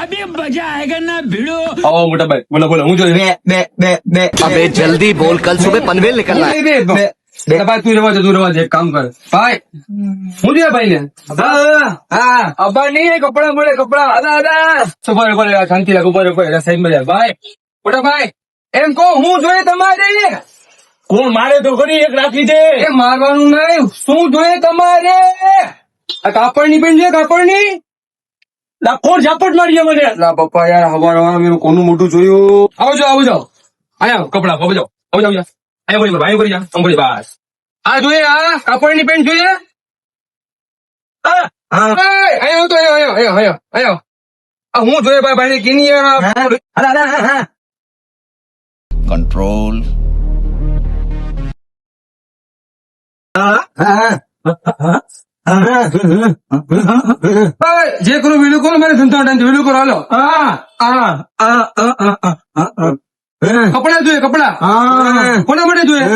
अभी मजा आएगा ना भिड़ो। आओ मोटा भाई बोलो बोलो હું જોઈ अबे जल्दी बोल, कल सुबह पनवेल निकलना है। ભાઈ તું રવા દે એક કામ કર ભાઈ હું જોયા ભાઈ ને હા અબા નહીં કપડા મળે કપડા અદા અદા સુપર ઉપર શાંતિ રાખ ઉપર ઉપર સાઈડ માં જાય ભાઈ મોટા ભાઈ એમ કહો હું જોઈએ તમારે કોણ મારે તો કરી એક રાખી દે। એ મારવાનું નહીં શું જોઈએ તમારે આ કાપડની પેન છે કાપડની કોણ ઝાપટ મારી મને। ના પપ્પા યાર હવાર મેં કોનું મોટું જોયું આવો આયા કપડા આવો જાઓ આયા બોલી ભાઈ કરી જા અંબોલી બસ આ જોઈએ આ કાપડની પેન્ટ જોઈએ આયો તો આયો આ હું જોઈએ ભાઈ ભાઈ કીની कंट्रोल। જે કરું વિડીયો કોલ મારે ધંધો વિડીયો કોલ હાલો કપડા જોઈએ કપડા કોના માટે જોઈએ